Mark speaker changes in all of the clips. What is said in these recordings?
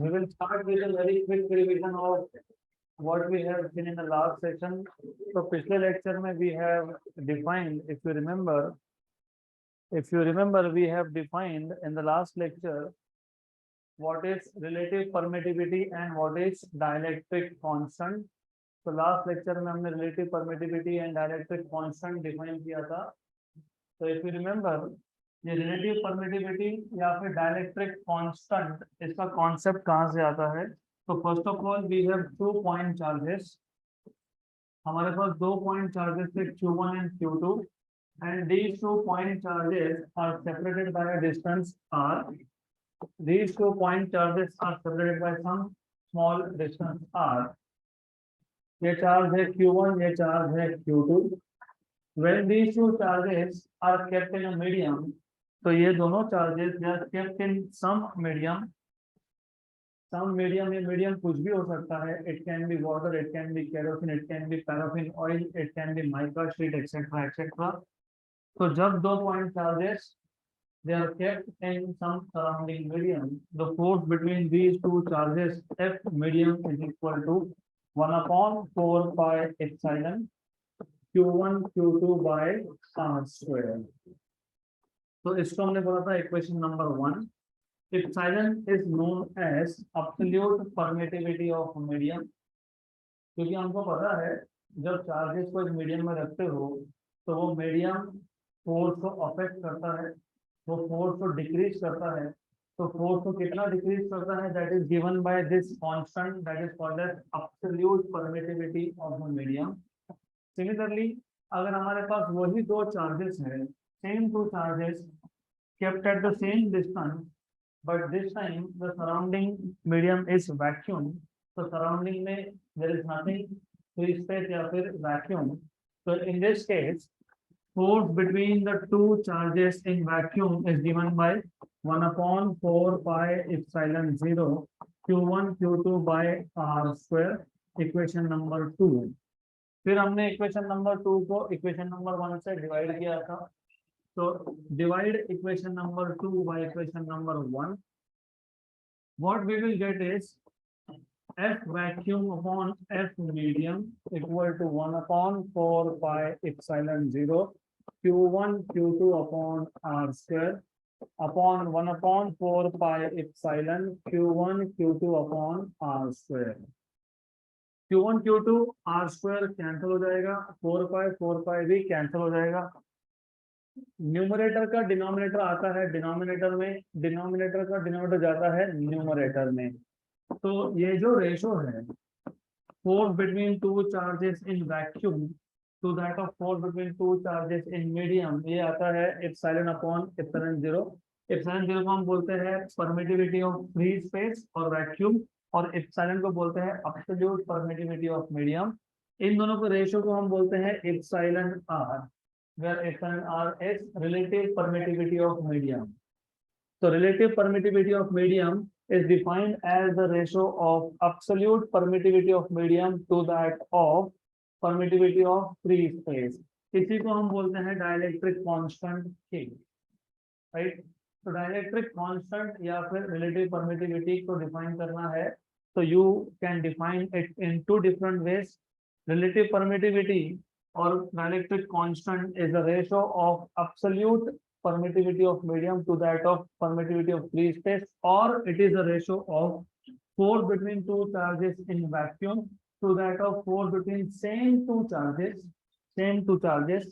Speaker 1: We will start with a very quick revision of what we have seen in the last session. So, पिछले lecture में we have defined, if you remember, we have defined in the last lecture what is relative permittivity and what is dielectric constant. तो last lecture में हमने relative permittivity and डायरेक्ट्रिक constant define किया था. तो if you remember, ये relative permittivity या फिर डायरेक्ट्रिक constant, इसका कॉन्सेप्ट कहाँ से आता है? तो first of all we have 2 point charges. हमारे पास 2 पॉइंट चार्जेस थे, Q1 and Q2, and these 2 point charges are separated by a distance r. These 2 point charges are separated by some small distance r. ये charge है Q1, ये charge है Q2. When these two charges are kept in a medium, तो ये दोनों charges they are kept in some medium. Some medium, ये medium कुछ भी हो सकता है. It can be water, it can be kerosene, it can be paraffin oil, it can be mica sheet, etc., etc. तो जब दो point charges they are kept in some surrounding medium, the force between these two charges F medium is equal to 1/4 pi epsilon Q1 Q2 by r square. तो इसको हमने बोला था equation number 1. Epsilon is known as absolute permittivity of medium. क्योंकि हमको पता है जब चार्जेस को एक मीडियम में रखते हो तो वो मीडियम फोर्स को अफेक्ट करता है, वो फोर्स को डिक्रीज करता है. तो फोर्स को कितना डिक्रीज करता है, that is given by this constant that is called as absolute permittivity of the medium. Similarly अगर हमारे पास वही दो चार्जेस है, same two charges kept at the same distance, but this time the surrounding medium is vacuum. So surrounding में there is nothing, free space या फिर vacuum. So in this case, force between the two charges in vacuum is given by 1/4 pi epsilon 0 Q1 Q2 by r square. Equation number 2. फिर हमने equation number 2 को equation number 1 से divide किया था. तो divide equation number 2 by equation number 1. What we will get is F vacuum upon F medium equal to 1/4 pi epsilon 0 Q1 Q2 upon r square upon 1/4 pi epsilon Q1 Q2 upon r square. Q1 Q2 r square cancel हो जाएगा, 4 pi भी cancel हो जाएगा. Numerator का denominator आता है denominator में, denominator का डिनोमिनेटर जाता है न्यूमरेटर में. तो ये जो रेशो है force between two charges in vacuum to that of force between two charges in medium, ये आता है एप्सिलॉन अपॉन एप्सिलॉन 0. एप्सिलॉन 0 को हम बोलते हैं परमिटिविटी ऑफ फ्री स्पेस और वैक्यूम, और एप्सिलॉन को बोलते हैं एब्सोल्यूट परमिटिविटी ऑफ मीडियम. इन दोनों के रेशो को हम बोलते हैं epsilon r, where epsilon r is relative permittivity of medium. So relative permittivity of medium is defined as the ratio of absolute permittivity of medium to that of permittivity of free space. इसी को हम बोलते हैं dielectric constant K, right. तो dielectric constant या फिर relative permittivity को define करना है तो you can define it in 2 different ways. Relative permittivity or dielectric constant is the ratio of absolute permittivity of medium to that of permittivity of free space, or it is a ratio of force between two charges in vacuum to that of force between same two charges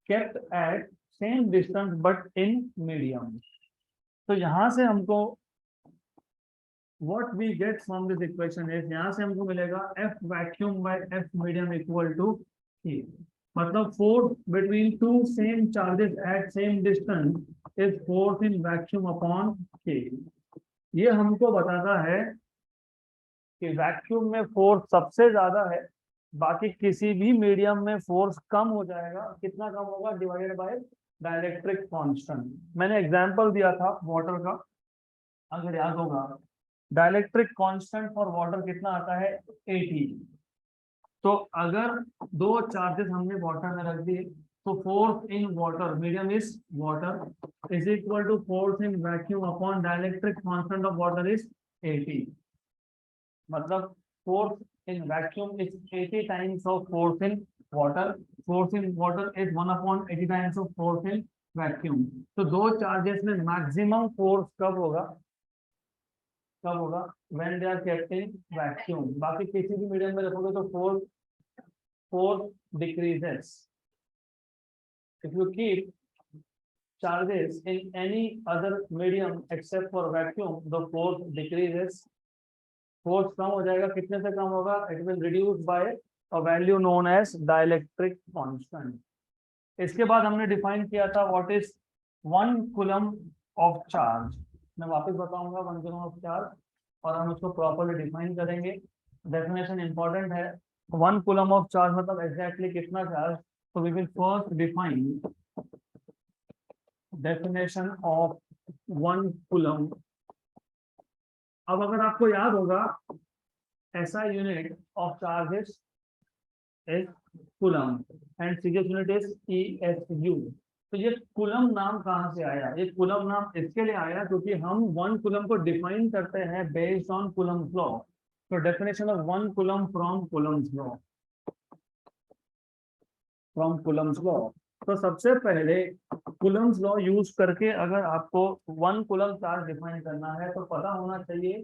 Speaker 1: kept at same distance but in medium. तो यहाँ से हमको what we get from this equation is, यहाँ से हमको मिलेगा F vacuum by F medium equal to K. मतलब force between two same charges at same distance is force in vacuum upon K. ये हमको बताता है कि वैक्यूम में फोर्स सबसे ज्यादा है, बाकी किसी भी मीडियम में फोर्स कम हो जाएगा. कितना कम होगा, डिवाइडेड बाय डाइलेक्ट्रिक कांस्टेंट. मैंने एग्जांपल दिया था वाटर का, अगर याद होगा. डाइलेक्ट्रिक कांस्टेंट फॉर वाटर कितना आता है, 80. तो अगर दो चार्जेस हमने वाटर में रख दिए तो force in water, medium is water, is equal to force in vacuum upon dielectric constant of water is 80. मतलब force in vacuum is 80 times of force in water. Force in water is 1/80 times of force in vacuum. तो दो charges में maximum force कब होगा? कब होगा? when they are kept in vacuum. बाकी किसी भी मीडियम में रखोगे तो force decreases. If you keep charges in any other medium except for vacuum, the force decreases. Force कम हो जाएगा, कितने से कम होगा? It will reduce by a value known as dielectric constant. इसके बाद हमने डिफाइन किया था what is 1 coulomb of charge. मैं वापस बताऊंगा 1 कूलम ऑफ चार्ज और हम उसको प्रॉपर्ली डिफाइन करेंगे. डेफिनेशन इंपॉर्टेंट है. 1 कूलम ऑफ चार्ज मतलब एग्जैक्टली कितना चार्ज. तो we will first define definition of 1 coulomb. अब अगर आपको याद होगा ऐसा unit of charges is coulomb and serious unit is ESU. तो ये कूलम नाम कहाँ से आया? ये कूलम नाम इसके लिए आया क्योंकि हम 1 कूलम को डिफाइन करते हैं बेस्ड ऑन कूलम्स लॉ. तो definition of 1 coulomb from Coulomb's law. From Coulomb's law. तो सबसे पहले कूलम्स लॉ यूज करके अगर आपको 1 कूलम चार्ज डिफाइन करना है तो पता होना चाहिए,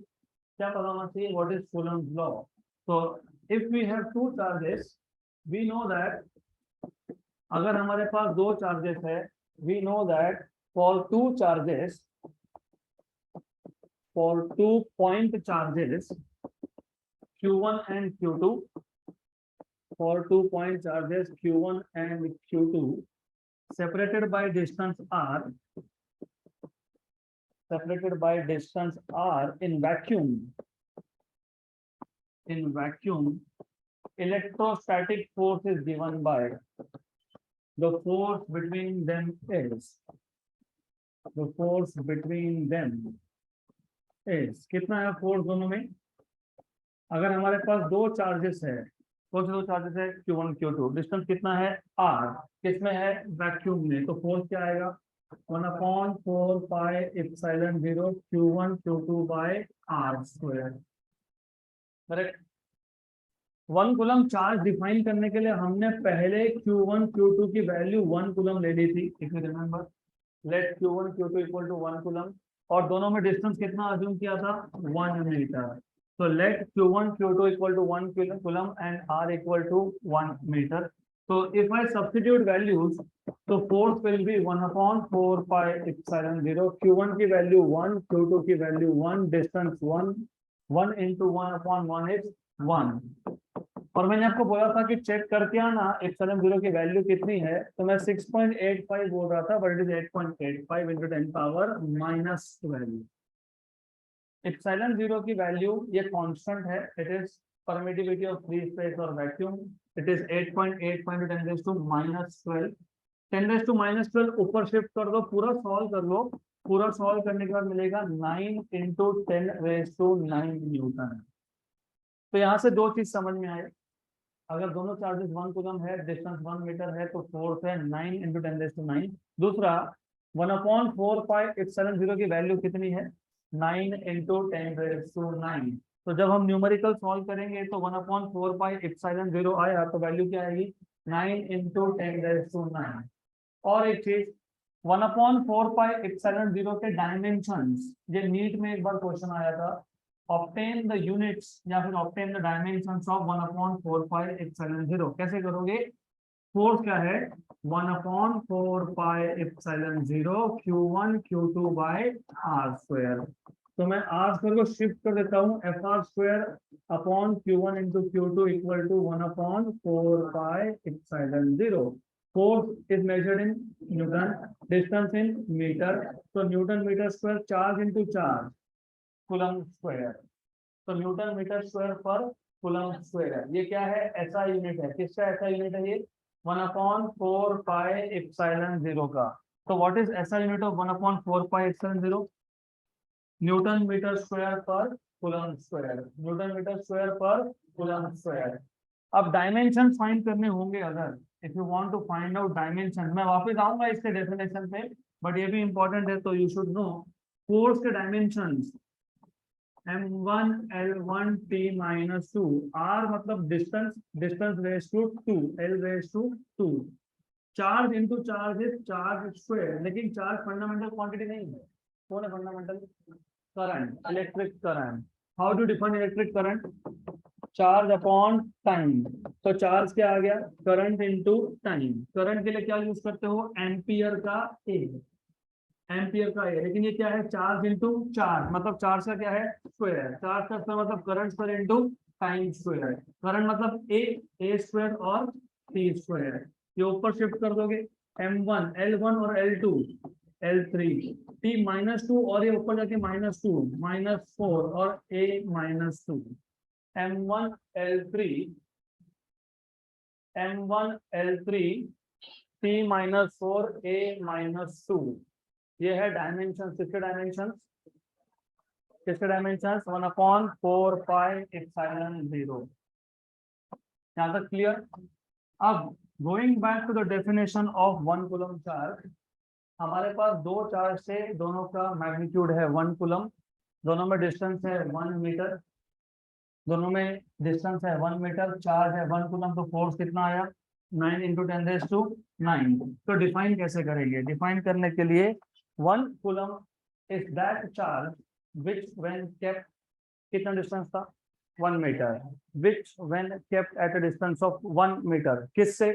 Speaker 1: क्या पता होना चाहिए? What is Coulomb's law. तो if we have 2 charges, we know that अगर हमारे पास 2 चार्जेस है, we know that for 2 charges, for 2 point charges Q1 and Q2, for 2 point charges Q1 and Q2 separated by distance r, separated by distance r in vacuum, electrostatic force is given by the force between them is कितना है force दोनों में? अगर हमारे पास 2 charges है, कौन से 2 चार्जेस है? Q1 Q2. डिस्टेंस कितना है? r. किसमें है? वैक्यूम में. तो फोर्स क्या आएगा? 1/4 pi epsilon 0 Q1 Q2 by r square. Correct. 1 coulomb charge define करने के लिए हमने पहले Q1 Q2 की वैल्यू 1 कूलम ले ली थी. If you remember, let Q1 Q2 equal to 1 coulomb और दोनों में डिस्टेंस कितना अज्यूम किया था? 1 मीटर. तो let Q1 Q2 equal to 1 coulomb and R equal to 1 metre. तो इफ आई सब्स्टिट्यूट वैल्यूज तो force will be 1/4 pi epsilon 0. Q1 की वैल्यू 1, Q2 की वैल्यू 1, डिस्टेंस 1, 1 into 1/1 is 1. और मैंने आपको बोला था कि चेक करके आना एप्सिलॉन 0 की वैल्यू कितनी है. तो मैं 6.85 बोल रहा था, but it is 8.85 into 10 power -12. Epsilon 0 की वैल्यू ये कांस्टेंट है. It is permittivity of free space और vacuum. It is 8.85 into 10 raised to -12. 10 raised to -12 ऊपर शिफ्ट कर दो, पूरा सॉल्व कर लो. पूरा सॉल्व करने के बाद मिलेगा 9 into 10 raised to 9 न्यूटन. तो यहाँ से 2 चीज समझ में आए. अगर दोनों चार्जेस 1 कूलम है, डिस्टेंस 1 मीटर है, तो फोर्स है 9 into 10 raised to 9. दूसरा 1/4 pi epsilon 0 की वैल्यू कितनी है? 9 into 10 raised to 9. तो जब हम न्यूमेरिकल सॉल्व करेंगे तो 1/4 pi epsilon 0 आया तो वैल्यू क्या आएगी? 9 into 10 raised to 9. और एक चीज 1/4 pi epsilon 0 के डायमेंशंस, ये नीट में एक बार क्वेश्चन आया था. obtain the units या फिर obtain the dimensions of 1/4 pi epsilon 0. कैसे करोगे? फोर्स क्या है? 1/4 pi epsilon 0 Q1 Q2 by r square. तो मैं r square को शिफ्ट कर देता हूँ. FR square upon Q1 into Q2 equal to 1/4 pi epsilon 0. Force is measured in Newton, distance in meter. तो Newton meter square, charge into charge, coulomb square. तो Newton metre square per coulomb square है. ये क्या है? ऐसा unit है. किसका ऐसा यूनिट है? ये 1/4 pi epsilon 0 का. तो व्हाट इज ऐसा unit of 1/4 pi epsilon 0? Newton metre square per coulomb square. Newton metre square per coulomb square. अब डायमेंशन फाइंड करने होंगे. अगर if you want to find out dimension, मैं वापस आऊंगा इसके डेफिनेशन पे, बट ये भी इंपॉर्टेंट है तो यू शुड नो फोर्स के dimensions. m1 l1 t minus 2 r मतलब distance, distance raise to 2, l raise to 2, charge into charge is charge square, लेकिन चार्ज फंडामेंटल क्वांटिटी नहीं है। कौन है fundamental? Current, electric current. How to define electric current? Charge upon time. तो charge क्या आ गया? Current into time. करंट के लिए क्या यूज करते हो? एम्पियर का ए, एम्पियर का ए। लेकिन ये क्या है? चार्ज इनटू चार्ज, मतलब चार्ज का क्या है? स्क्वायर। चार्ज का स्क्वायर मतलब current square into time square. Current मतलब ए स्क्वायर और टी स्क्वायर। ये ऊपर शिफ्ट कर दोगे, m1 l1 और l2 l3 t -2, और ये ऊपर जाके -2 -4 और a -2 m1 l3 t -4 a -2। ये है डायमेंशन। किसके डायमेंशन? किसके डायमेंशन? 1/4 pi epsilon 0। यहाँ तक क्लियर? अब going back to the definition of 1 coulomb charge, हमारे पास दो चार्ज से, दोनों का मैग्नीट्यूड है 1 कूलम, दोनों में डिस्टेंस है 1 मीटर, दोनों में डिस्टेंस है 1 मीटर, चार्ज है 1 कूलम, तो फोर्स कितना आया? 9 × 10⁹ तो डिफाइन कैसे करेंगे? डिफाइन करने के लिए 1 coulomb is that charge which when kept, कितना डिस्टेंस था? 1 metre, which when kept at a distance of 1 metre, किससे?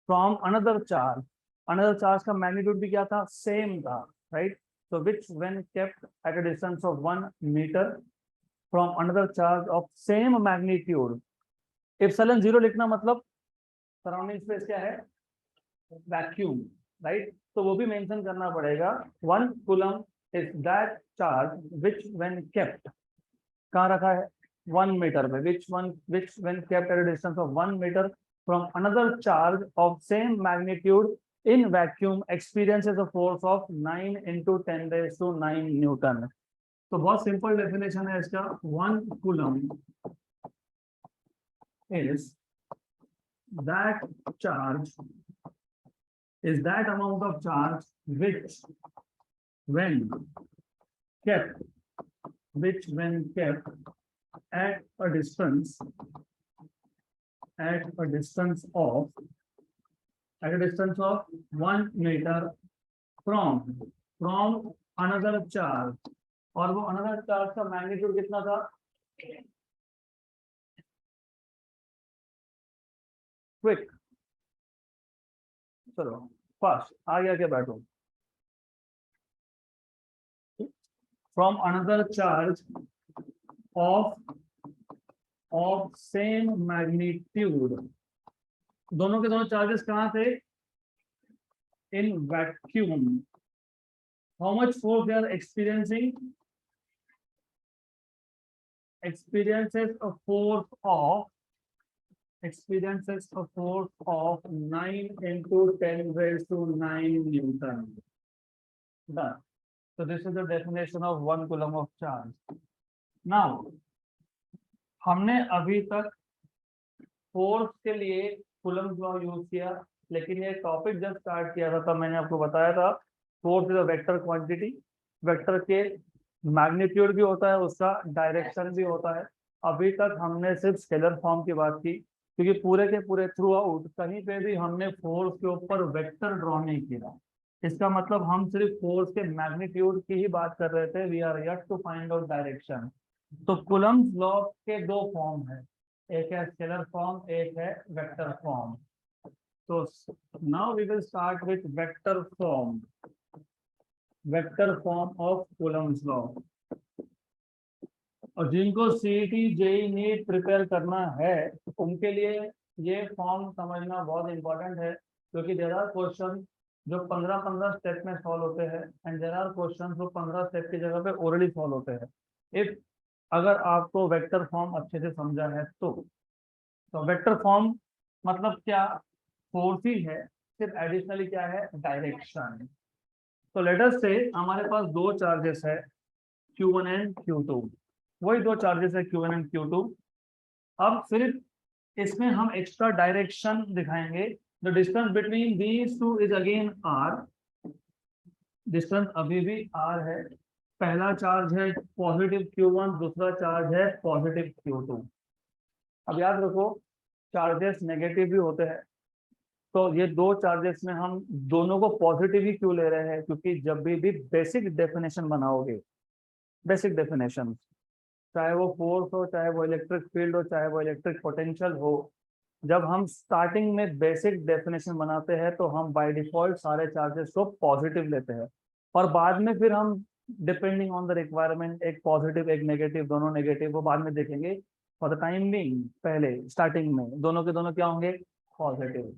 Speaker 1: From another charge. Another charge का मैग्नीट्यूड भी क्या था? सेम था, राइट? तो which when kept at a distance of 1 metre from another charge of same magnitude. Epsilon 0 लिखना मतलब surrounding space क्या है? Vacuum, right? तो वो भी मेंशन करना पड़ेगा। 1 coulomb is that charge which when kept, कहाँ रखा है? 1 मीटर में, which when kept at a distance of 1 meter from another charge of same magnitude in vacuum experiences a force of 9 × 10⁹ Newton. तो बहुत सिंपल डेफिनेशन है इसका। 1 coulomb is that charge, is that amount of charge which when kept, at a distance of 1 meter from another charge, और वो another charge का magnitude कितना था? Quick, चलो फास्ट आ गया क्या? बैठो। From another charge of same magnitude, दोनों के दोनों चार्जेस कहाँ थे? In vacuum. How much force they are experiencing? experiences a force of 9 × 10⁹ Newton. Done. So this is the definition of 1 coulomb of charge. Now, हमने अभी तक force के लिए कूलम्ब लॉ यूज किया, लेकिन ये टॉपिक जब स्टार्ट किया था तब मैंने आपको बताया था force is a vector quantity. Vector के मैग्नीट्यूड भी होता है, उसका डायरेक्शन भी होता है। अभी तक हमने सिर्फ स्केलर फॉर्म की बात की, क्योंकि पूरे के पूरे थ्रू आउट कहीं पे भी हमने फोर्स के ऊपर वेक्टर ड्रॉ नहीं किया। इसका मतलब हम सिर्फ फोर्स के मैग्नीट्यूड की ही बात कर रहे थे। We are yet to find out direction. तो कूलम्ब लॉ के दो फॉर्म है, एक है स्केलर फॉर्म, एक है वेक्टर फॉर्म। तो now we will start with vector form, vector form of coulomb law. और जिनको सीईटी जेईई नीट प्रिपेयर करना है उनके लिए ये फॉर्म समझना बहुत इंपॉर्टेंट है, क्योंकि देयर आर क्वेश्चन जो 15-15 स्टेप में सॉल्व होते हैं, एंड देयर आर क्वेश्चन जो 15 स्टेप की जगह पे ओरली सॉल्व होते हैं। इफ अगर आपको वेक्टर फॉर्म अच्छे से समझा है तो वेक्टर फॉर्म मतलब क्या? फोर्स ही है, सिर्फ एडिशनली क्या है? डायरेक्शन। तो लेट अस से हमारे पास दो चार्जेस है Q1 एंड Q2, वही दो चार्जेस है Q1 एंड Q2। अब सिर्फ इसमें हम एक्स्ट्रा डायरेक्शन दिखाएंगे। The distance between these two is again r, distance अभी भी r है, पहला चार्ज है पॉजिटिव Q1, दूसरा चार्ज है पॉजिटिव Q2। अब याद रखो चार्जेस नेगेटिव भी होते हैं, तो ये दो चार्जेस में हम दोनों को पॉजिटिव ही क्यों ले रहे हैं, क्योंकि जब भी बेसिक डेफिनेशन बनाओगे, बेसिक डेफिनेशन, चाहे वो फोर्स हो, चाहे वो इलेक्ट्रिक फील्ड हो, चाहे वो इलेक्ट्रिक पोटेंशियल हो, जब हम स्टार्टिंग में बेसिक डेफिनेशन बनाते हैं तो हम बाय डिफॉल्ट सारे चार्जेस को पॉजिटिव लेते हैं, और बाद में फिर हम डिपेंडिंग ऑन द रिक्वायरमेंट एक पॉजिटिव एक नेगेटिव, दोनों नेगेटिव वो बाद में देखेंगे। फॉर द टाइम बिंग पहले स्टार्टिंग में दोनों के दोनों क्या होंगे, पॉजिटिव।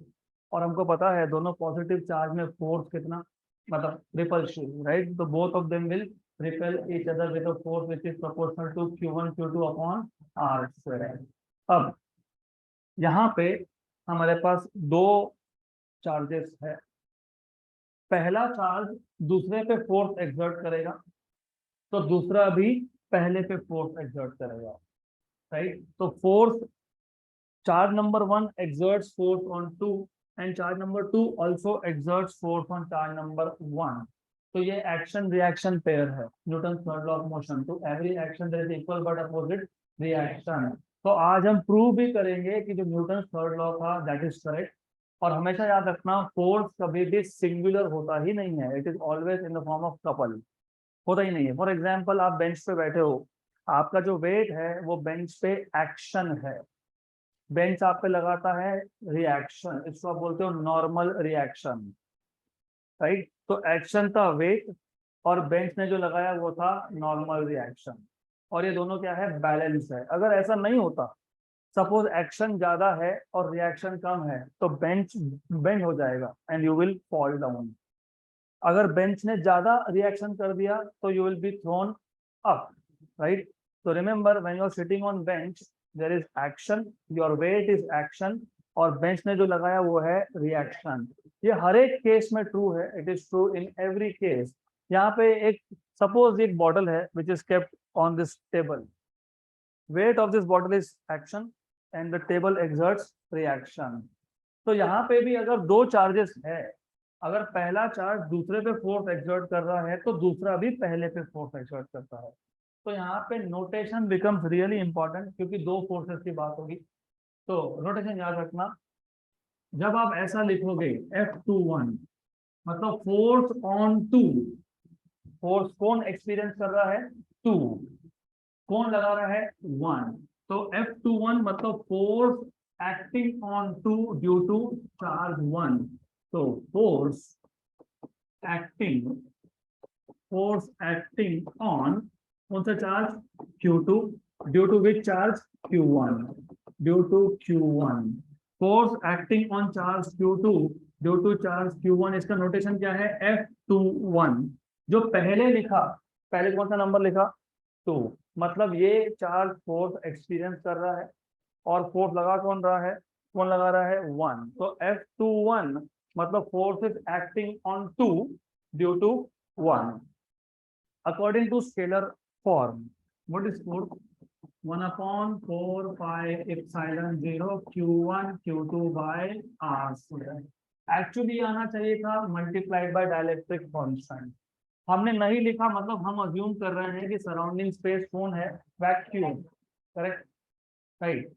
Speaker 1: और हमको पता है दोनों पॉजिटिव चार्ज में फोर्स कितना, मतलब रिपल्सिव, राइट? तो both of them will repel each other with a force which is proportional to Q1 Q2 upon R square। अब यहाँ पे हमारे पास दो चार्जेस है, पहला चार्ज दूसरे पे फोर्स एक्सर्ट करेगा, तो दूसरा भी पहले पे फोर्स एक्सर्ट करेगा, राइट? तो force charge number 1 exerts force on 2 and charge number 2 also exerts force on charge number 1। तो ये एक्शन रिएक्शन पेयर है, Newton third law of motion. तो every action there is equal but opposite reaction. तो आज हम prove भी करेंगे कि जो न्यूटन थर्ड लॉ था दैट इज करेक्ट। और हमेशा याद रखना फोर्स कभी भी सिंगुलर होता ही नहीं है, it is always in the form of couple, होता ही नहीं है। फॉर एग्जाम्पल आप बेंच पे बैठे हो, आपका जो वेट है वो बेंच पे एक्शन है, बेंच आप पे लगाता है रिएक्शन, इसको आप बोलते हो नॉर्मल रिएक्शन, राइट? तो एक्शन था वेट और बेंच ने जो लगाया वो था नॉर्मल रिएक्शन, और ये दोनों क्या है, बैलेंस है। अगर ऐसा नहीं होता, सपोज एक्शन ज्यादा है और रिएक्शन कम है, तो बेंच बेंड हो जाएगा and you will fall down. अगर बेंच ने ज्यादा रिएक्शन कर दिया तो you will be thrown up, right? तो remember when you are sitting on bench there is action, your weight is action, और बेंच ने जो लगाया वो है रिएक्शन। ये हर एक केस में ट्रू है, it is true in every case. यहाँ पे एक सपोज एक बॉटल है which is kept on this table, weight of this bottle is action and the table exerts reaction. तो यहाँ पे भी अगर दो चार्जेस है, अगर पहला चार्ज दूसरे पे फोर्स एक्सर्ट कर रहा है तो दूसरा भी पहले पे फोर्स एक्सर्ट करता है। तो यहाँ पे नोटेशन बिकम्स रियली इंपॉर्टेंट, क्योंकि दो फोर्सेस की बात होगी। तो नोटेशन याद रखना, जब आप ऐसा लिखोगे F21 मतलब फोर्स ऑन 2, फोर्स कौन एक्सपीरियंस कर रहा है, 2, कौन लगा रहा है, 1। तो F21 मतलब force acting on 2 due to charge 1। तो फोर्स एक्टिंग ऑन कौन सा charge, Q2, due to which charge, Q1, due to Q1। Force acting on charge Q2 due to charge Q1, इसका नोटेशन क्या है, F21। जो पहले लिखा, पहले कौन सा नंबर लिखा, 2, मतलब ये चार्ज फोर्स एक्सपीरियंस कर रहा है, और फोर्स लगा कौन रहा है, कौन लगा रहा है, 1। तो F21 मतलब force is acting on 2 due to 1 according to scalar form। What is force? 1/4 pi epsilon 0 Q1 Q2 by R square। Actually आना चाहिए था मल्टीप्लाइड बाय डाइलेक्ट्रिक कांस्टेंट, हमने नहीं लिखा, मतलब हम अज्यूम कर रहे हैं कि सराउंडिंग स्पेस कौन है, वैक्यूम, करेक्ट, राइट?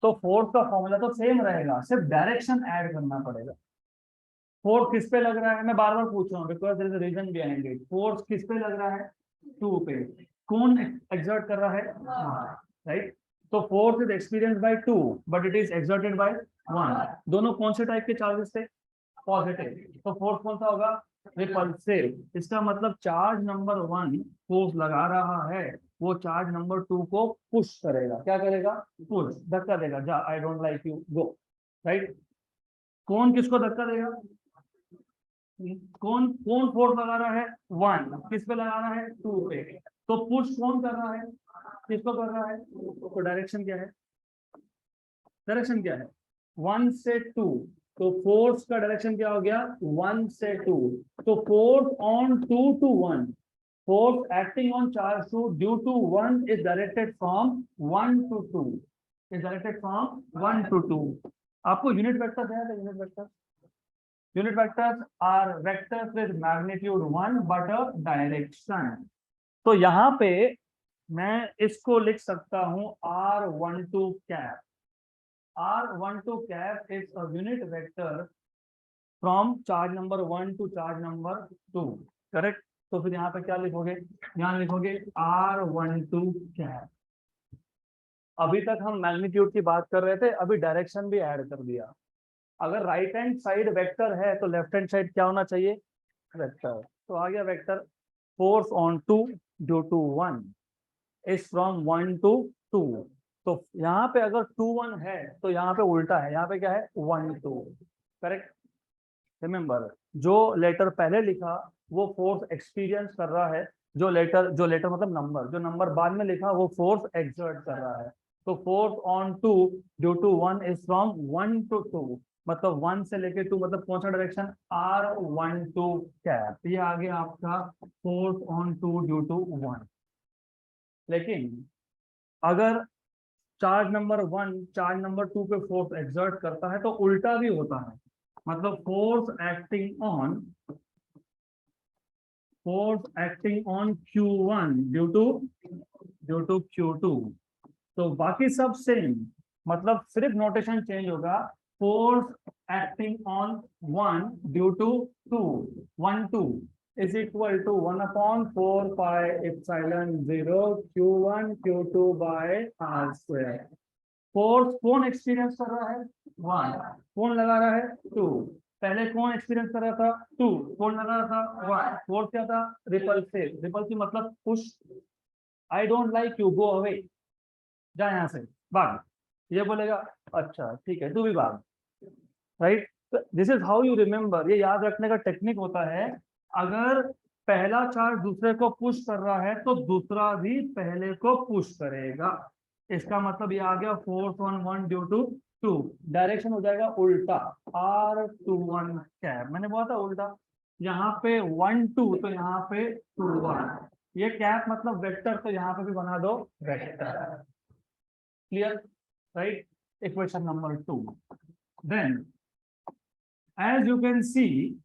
Speaker 1: तो फोर्स का फॉर्मूला तो सेम रहेगा, सिर्फ डायरेक्शन ऐड करना पड़ेगा। फोर्स किस पे लग रहा है, मैं बार बार पूछ रहा हूँ because there is a reason behind it. Force किस पे लग रहा है, 2 पे, कौन एक्सर्ट कर रहा है, राइट? तो force is experience by 2 but it is exerted by 1। दोनों कौन से टाइप के चार्जेस थे, पॉजिटिव। तो फोर्स कौन सा होगा, रिपल्सिव। इसका मतलब चार्ज नंबर 1 फोर्स लगा रहा है, वो चार्ज नंबर 2 को पुश करेगा, क्या करेगा, पुश, धक्का देगा, जा I don't like you go, right? कौन किसको धक्का देगा, कौन कौन फोर्स लगा रहा है, 1, किस पे लगा रहा है, 2 पे। तो पुश कौन कर रहा है, किसको कर रहा है, तो डायरेक्शन क्या है, डायरेक्शन क्या है, 1 से 2। तो फोर्स का डायरेक्शन क्या हो गया, 1 से 2। तो force on 2 to 1, force acting on charge 2 due to 1 is directed from 1 to 2, is directed from 1 to 2। आपको यूनिट वेक्टर है, unit vector, unit vectors are vectors with magnitude 1 but a direction। तो यहाँ पे मैं इसको लिख सकता हूँ R12 cap. R12 cap is a unit vector from charge number 1 to charge number 2, correct. तो फिर यहाँ पे क्या लिखोगे, यहाँ लिखोगे R12 कैप। अभी तक हम मैग्नीट्यूड की बात कर रहे थे, अभी डायरेक्शन भी ऐड कर दिया। अगर राइट हैंड साइड वेक्टर है तो लेफ्ट हैंड साइड क्या होना चाहिए, वेक्टर। तो आ गया vector, force on 2 due to 1 is from 1 to 2। तो यहाँ पे अगर 2 1 है तो यहाँ पे उल्टा है, यहाँ पे क्या है 1 2, करेक्ट। रिमेंबर, जो लेटर पहले लिखा वो फोर्स एक्सपीरियंस कर रहा है, जो लेटर मतलब नंबर, जो नंबर बाद में लिखा वो फोर्स एक्सर्ट कर रहा है। तो force on 2 due to 1 is from 1 to 2, मतलब 1 से लेके 2, मतलब कौन सा डायरेक्शन, R12 कैप। ये आ गया आपका फोर्स ऑन 2 ड्यू टू 1। लेकिन अगर चार्ज नंबर 1 चार्ज नंबर 2 पे फोर्स एक्सर्ट करता है तो उल्टा भी होता है, मतलब force acting on Q1 due to Q2। तो बाकी सब सेम, मतलब सिर्फ नोटेशन चेंज होगा। Force acting on 1 due to 2, 1 2 is equal to 1/4 pi epsilon 0 Q1 Q2 by R²। Force कौन एक्सपीरियंस कर रहा है, 1। कौन लगा रहा है, 2। पहले कौन एक्सपीरियंस कर रहा था, 2। कौन लगा रहा था, 1। फोर्स क्या था, रिपल्सिव। रिपल्सिव मतलब push, I don't like you, go away, जा यहाँ से, भाग। ये बोलेगा अच्छा ठीक है तू भी भाग, right. This is how you remember, ये याद रखने का टेक्निक होता है। अगर पहला चार्ज दूसरे को पुश कर रहा है तो दूसरा भी पहले को पुश करेगा। इसका मतलब ये आ गया force on 1 due to 2, direction हो जाएगा उल्टा, R21 कैप। मैंने बोला था उल्टा, यहाँ पे 1 2 तो यहाँ पे 2 1। ये कैप मतलब वेक्टर, तो यहाँ पे भी बना दो vector. Clear, right. Equation number 2। Then as you can see,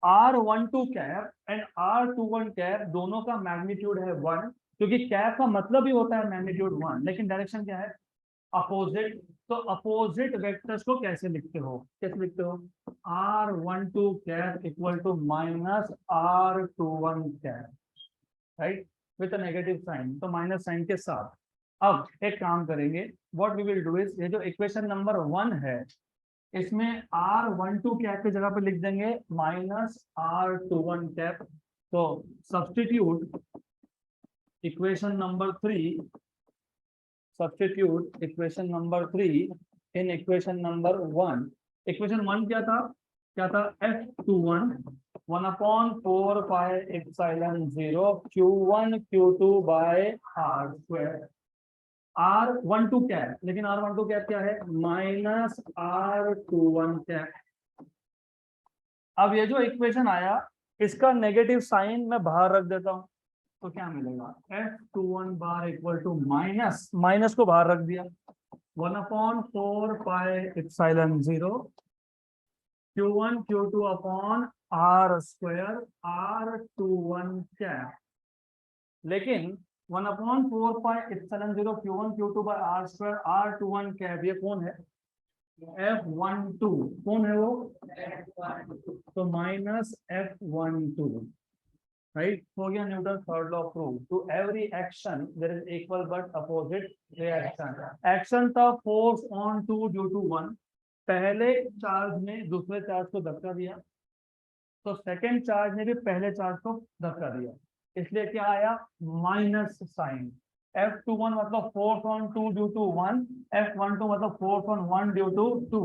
Speaker 1: R12 cap and R21 cap दोनों का मैग्नीट्यूड है 1, क्योंकि कैप का मतलब ही होता है मैग्नीट्यूड 1, लेकिन डायरेक्शन क्या है, अपोजिट। तो अपोजिट वेक्टर्स को कैसे लिखते हो, कैसे लिखते हो, R12 cap equal to minus R21 cap, right, with a negative sign, तो माइनस साइन के साथ। अब एक काम करेंगे, what we will do is, ये जो इक्वेशन नंबर 1 है इसमें R12 कैप की जगह पे लिख देंगे माइनस R21 कैप। तो substitute equation number 3, substitute equation number 3 in equation number 1। Equation 1 क्या था, क्या था, F21 1/4 pi epsilon 0 Q1 Q2 by R²। R12 cap, लेकिन R12 कैप क्या है, माइनस R21 कैप। अब ये जो इक्वेशन आया इसका नेगेटिव साइन मैं बाहर रख देता हूं, तो क्या मिलेगा, F21 bar equal to minus, minus को बाहर रख दिया, 1/4 pi epsilon 0 Q1 Q2 upon R², R21 cap. लेकिन 1/4 pi epsilon 0 Q1 Q2 by R², R21 cap, ये कौन है, F12। कौन है वो, तो माइनस F12, राइट। हो गया Newton third law prove, to every action there is equal but opposite reaction. Action था फोर्स ऑन 2 ड्यू टू 1, पहले चार्ज ने दूसरे चार्ज को धक्का दिया, तो सेकेंड चार्ज ने भी पहले चार्ज को धक्का दिया, इसलिए क्या आया, माइनस साइन। F21 मतलब force on 2 due to 1, F12 मतलब force on 1 due to 2।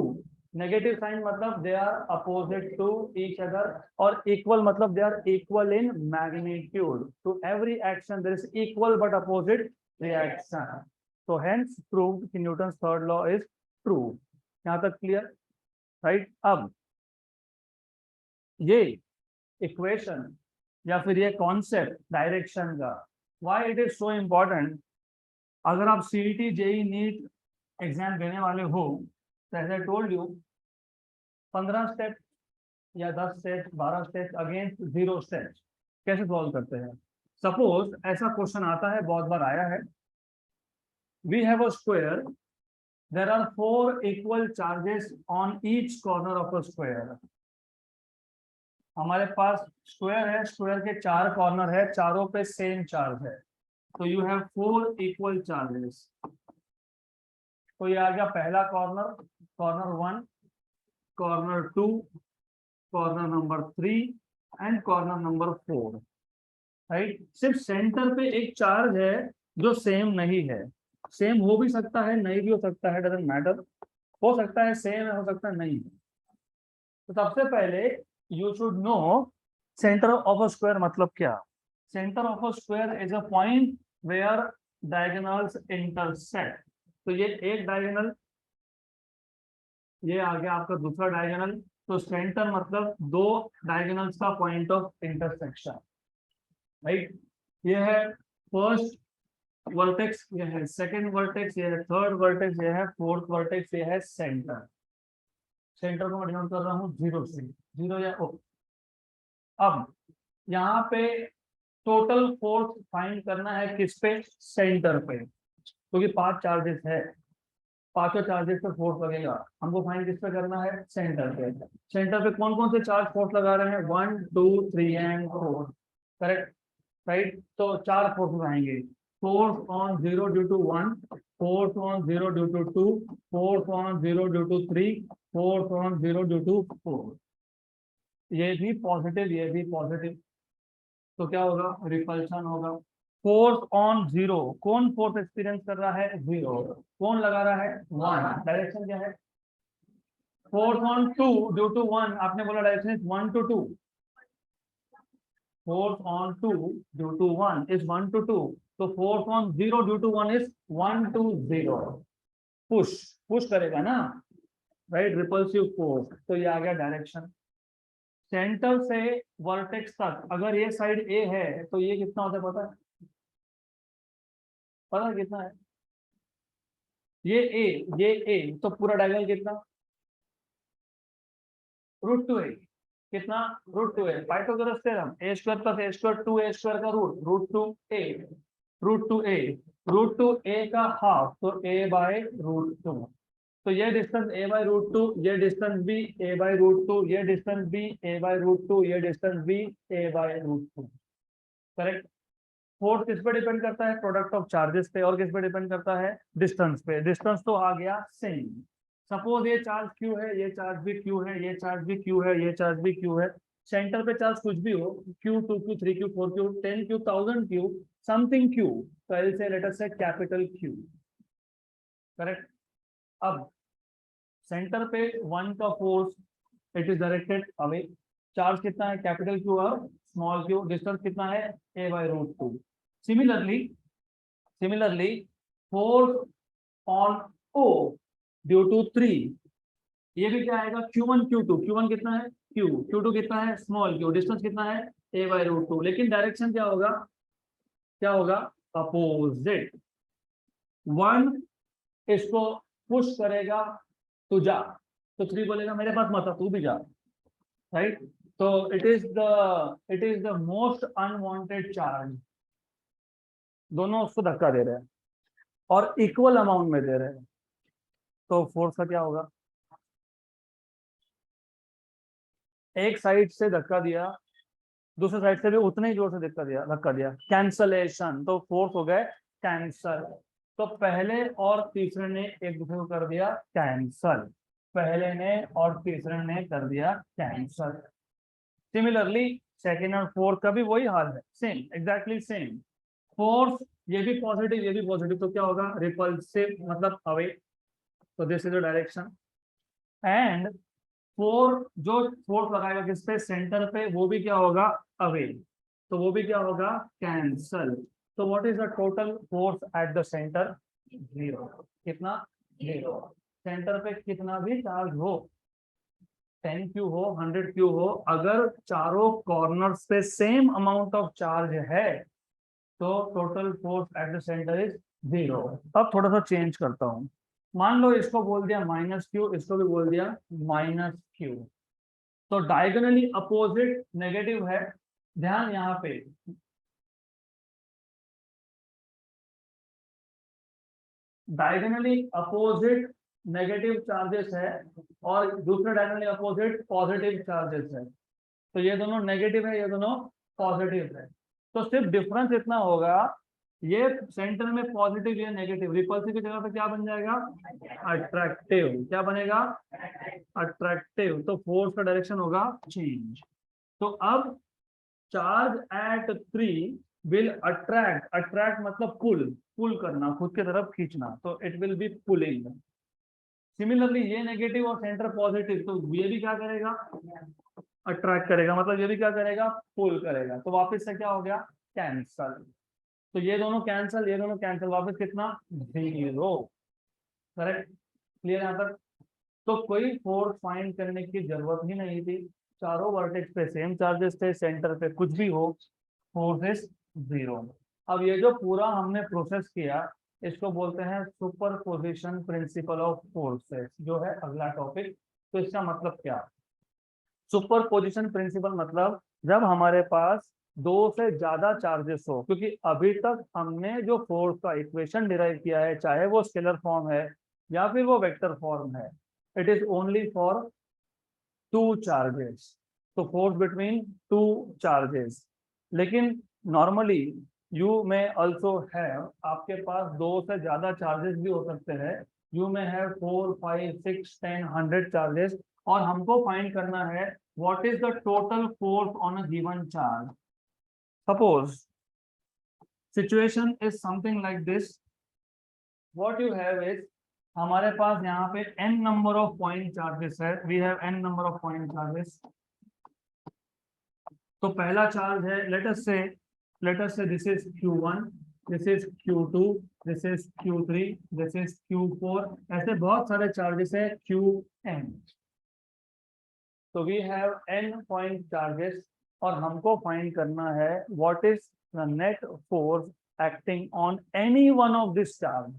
Speaker 1: Negative sign मतलब they are opposite to each other, और इक्वल मतलब they are equal in magnitude. To every action there is equal but opposite reaction. तो hence proved कि Newton's third law is true. यहाँ तक clear, right. अब ये equation या फिर ये कॉन्सेप्ट डायरेक्शन का, why it is so important. अगर आप सीईटी जेई नीट एग्जाम देने वाले हो तो as I told you 15 step या 10 स्टेप 12 स्टेप अगेंस्ट 0 स्टेप कैसे सॉल्व करते हैं। सपोज ऐसा क्वेश्चन आता है, बहुत बार आया है, we have a square, there are 4 equal charges on each corner of a square. हमारे पास स्क्वायर है, स्क्वायर के 4 कॉर्नर है, चारों पे सेम चार्ज है, तो यू हैव 4 इक्वल चार्जेस। तो ये आ गया पहला corner, corner 1, corner 2, corner number 3 and corner number 4, right. सिर्फ सेंटर पे एक चार्ज है जो सेम नहीं है, सेम हो भी सकता है, नहीं भी हो सकता है, डजंट मैटर, हो सकता है सेम है, हो सकता है नहीं है। तो सबसे पहले you should know centre of a square मतलब क्या। Centre of a square is a point where diagonals intersect. तो ये एक डायगोनल, ये आ गया आपका दूसरा डायगोनल, तो सेंटर मतलब दो डायगोनल्स का पॉइंट ऑफ इंटरसेक्शन, राइट। ये है फर्स्ट वर्टेक्स, ये है सेकंड वर्टेक्स, ये है थर्ड वर्टेक्स, ये है फोर्थ वर्टेक्स, ये है सेंटर। सेंटर को मैं डिनोट कर रहा हूँ 0 से, 0 या O। अब यहाँ पे टोटल फोर्स फाइंड करना है किस पे, सेंटर पे, क्योंकि 5 चार्जेस है, पांचों चार्जेस पे फोर्स लगेगा, हमको फाइंड किस पे करना है, सेंटर पे। सेंटर पे कौन कौन से चार्ज फोर्स लगा रहे हैं, 1 2 3 एंड 4, करेक्ट, राइट। तो 4 फोर्स आएंगे, force on 0 due to 1, force on 0 due to 2, force on 0 due to 3, force on 0 due to 4। ये भी पॉजिटिव, ये भी पॉजिटिव, तो क्या होगा, रिपल्शन होगा। फोर्स ऑन 0, कौन फोर्स एक्सपीरियंस कर रहा है, 0, कौन लगा रहा है, 1, डायरेक्शन क्या है। फोर्स ऑन 2 ड्यू टू 1, आपने बोला direction 1 to 2, force on 2 due to 1 is 1 to 2, तो force on 0 due to 1 is 1 to 0, push, push करेगा ना, राइट, रिपल्सिव फोर्स। तो ये आ गया डायरेक्शन। सेंटर से वर्टेक्स तक अगर ये साइड ए है तो ये कितना होता है पता है, पता है कितना है, ये ए तो पूरा डायगोनल कितना, √2a, कितना, √2a, Pythagoras theorem, a square plus a square 2a square का रूट, √2a, √2a, √2a का हाफ, तो a/√2। तो ये डिस्टेंस a/√2, ये डिस्टेंस भी a/√2, ये डिस्टेंस भी a/√2, ये डिस्टेंस भी a/√2, करेक्ट। फोर्स किस पे डिपेंड करता है, प्रोडक्ट ऑफ चार्जेस पे, और किस पे डिपेंड करता है, डिस्टेंस पे। डिस्टेंस तो आ गया सेम। सपोज ये चार्ज क्यू है, ये चार्ज भी क्यू है, ये चार्ज भी क्यू है, ये चार्ज भी क्यू है, सेंटर पे चार्ज कुछ भी हो, Q 2 Q 3 Q 4 Q 10 Q 1000 Q something Q, तो एल से लेटर से कैपिटल क्यू, करेक्ट। अब सेंटर पे 1 का force, it is directed away, charge कितना है, कैपिटल क्यू और स्मॉल क्यू, डिस्टेंस कितना है, a/√2। Similarly force on O due to 3, ये भी क्या आएगा, Q1 Q2, Q1 कितना है, Q, Q2 कितना है, स्मॉल Q, डिस्टेंस कितना है, a/√2, लेकिन डायरेक्शन क्या होगा, क्या होगा, अपोजिट। 1 इसको पुश करेगा, तू जा, तो 3 बोलेगा मेरे पास मत आ, तू भी जा, राइट। तो it is the most unwanted charge, दोनों उसको धक्का दे रहे हैं और इक्वल अमाउंट में दे रहे हैं, तो फोर्स का क्या होगा, एक साइड से धक्का दिया, दूसरे साइड से भी उतने ही जोर से धक्का दिया, कैंसलेशन, तो फोर्स हो गए कैंसल। तो पहले और तीसरे ने एक दूसरे को कर दिया कैंसल, पहले ने और तीसरे ने कर दिया कैंसल। सिमिलरली सेकेंड और फोर्थ का भी वही हाल है, सेम, एग्जैक्टली सेम। फोर्स ये भी पॉजिटिव, ये भी पॉजिटिव, तो क्या होगा, रिपल्सिव मतलब अवे, तो this is the direction. And जो फोर्स लगाएगा किस पे, सेंटर पे, वो भी क्या होगा, अवे, तो वो भी क्या होगा, कैंसल। तो what is the total force at the centre, 0, कितना, 0। सेंटर पे कितना भी चार्ज हो, 10 क्यू हो, 100 क्यू हो, अगर चारों कॉर्नर्स पे सेम अमाउंट ऑफ चार्ज है तो total force at the centre is 0। अब थोड़ा सा चेंज करता हूं, मान लो इसको बोल दिया -q, इसको भी बोल दिया -q, तो डायगोनली अपोजिट नेगेटिव है, ध्यान यहाँ पे, डायगोनली अपोजिट नेगेटिव चार्जेस है और दूसरा डायगोनली अपोजिट पॉजिटिव चार्जेस है, तो ये दोनों नेगेटिव है, ये दोनों पॉजिटिव है। तो सिर्फ डिफरेंस इतना होगा, ये सेंटर में पॉजिटिव, ये नेगेटिव, रिपल्सिव की जगह पे क्या बन जाएगा, अट्रैक्टिव। क्या बनेगा, अट्रैक्टिव। तो फोर्स का डायरेक्शन होगा चेंज। तो अब charge at 3 will attract, attract मतलब पुल करना, खुद की तरफ खींचना, तो it will be pulling. Similarly ये नेगेटिव और सेंटर पॉजिटिव, तो ये भी क्या करेगा, अट्रैक्ट करेगा, मतलब ये भी क्या करेगा, पुल करेगा। तो वापस से क्या हो गया, कैंसल। तो ये दोनों कैंसल, ये दोनों कैंसल, वापस कितना, 0। करेक्ट, क्लियर यहाँ तक। तो कोई फोर्स फाइंड करने की जरूरत ही नहीं थी, चारों वर्टेक्स पे सेम चार्जेस थे, सेंटर पे कुछ भी हो, फोर्स इज 0। अब ये जो पूरा हमने प्रोसेस किया, इसको बोलते हैं सुपरपोजिशन प्रिंसिपल ऑफ फोर्सेस, जो है अगला टॉपिक। तो इसका मतलब क्या, सुपरपोजिशन प्रिंसिपल मतलब जब हमारे पास दो से ज्यादा चार्जेस हो, क्योंकि अभी तक हमने जो फोर्स का इक्वेशन डिराइव किया है, चाहे वो स्केलर फॉर्म है या फिर वो वेक्टर फॉर्म है, it is only for two charges, तो फोर्स बिटवीन टू चार्जेस। लेकिन नॉर्मली यू में ऑल्सो हैव, आपके पास दो से ज्यादा चार्जेस भी हो सकते हैं, यू में हैव 4, 5, 6, 10, 100 चार्जेस, और हमको फाइंड करना है what is the total force on a given charge. Suppose situation is something like this, what you have is, हमारे पास यहाँ पे n number of point charges है, we have n number of point charges. तो पहला charge है, let us say this is q1, this is q2, this is q3, this is q4, ऐसे बहुत सारे चार्जेस है qn। तो we have n point charges और हमको फाइंड करना है what is the net force acting on any one of this charge.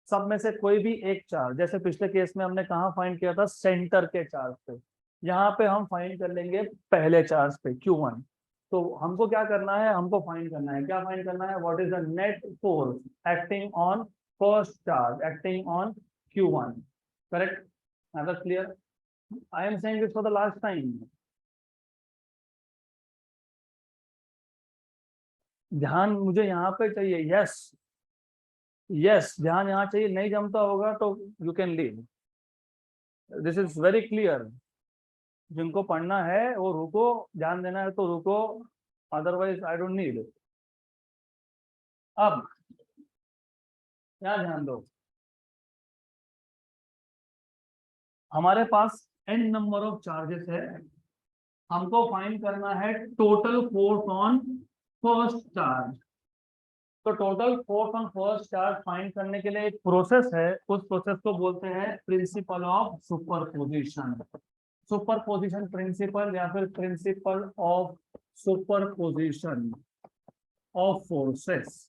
Speaker 1: सब में से कोई भी एक चार्ज, जैसे पिछले केस में हमने कहाँ फाइंड किया था, सेंटर के चार्ज पे, यहाँ पे हम फाइंड कर लेंगे पहले चार्ज पे q1। तो हमको क्या करना है, हमको फाइंड करना है, क्या फाइंड करना है, what is the net force acting on first charge acting on q1। Correct, that's clear. I am saying this for the last time. ध्यान मुझे यहाँ पे चाहिए, यस यस, ध्यान यहाँ चाहिए, नहीं जमता होगा तो you can leave, this is very clear. जिनको पढ़ना है वो रुको, ध्यान देना है तो रुको, अदरवाइज आई डोंट नीड। अब क्या ध्यान दो, हमारे पास n नंबर ऑफ चार्जेस है, हमको फाइंड करना है total force on first charge. तो total force on first charge find करने के लिए एक प्रोसेस है, उस प्रोसेस को बोलते हैं principle of superposition. Superposition principle या फिर principle of superposition of forces.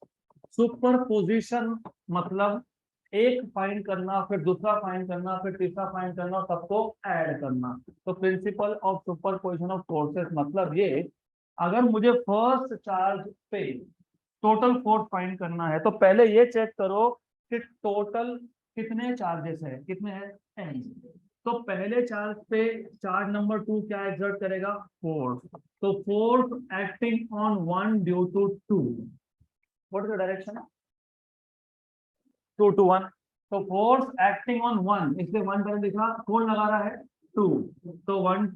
Speaker 1: Superposition मतलब एक फाइंड करना, फिर दूसरा फाइंड करना, फिर तीसरा फाइंड करना और सबको ऐड करना। तो principle of superposition of forces मतलब ये, अगर मुझे फर्स्ट चार्ज पे टोटल फोर्स फाइंड करना है तो पहले ये चेक करो कि टोटल कितने चार्जेस है, कितने हैं, n। तो पहले चार्ज पे चार्ज नंबर 2 क्या एक्सर्ट करेगा, फोर्स। तो force acting on 1 due to 2, what is the direction, 2 to 1। तो फोर्स एक्टिंग ऑन 1, इसलिए 1 पहले लिखा, कौन लगा रहा है, 2। तो 1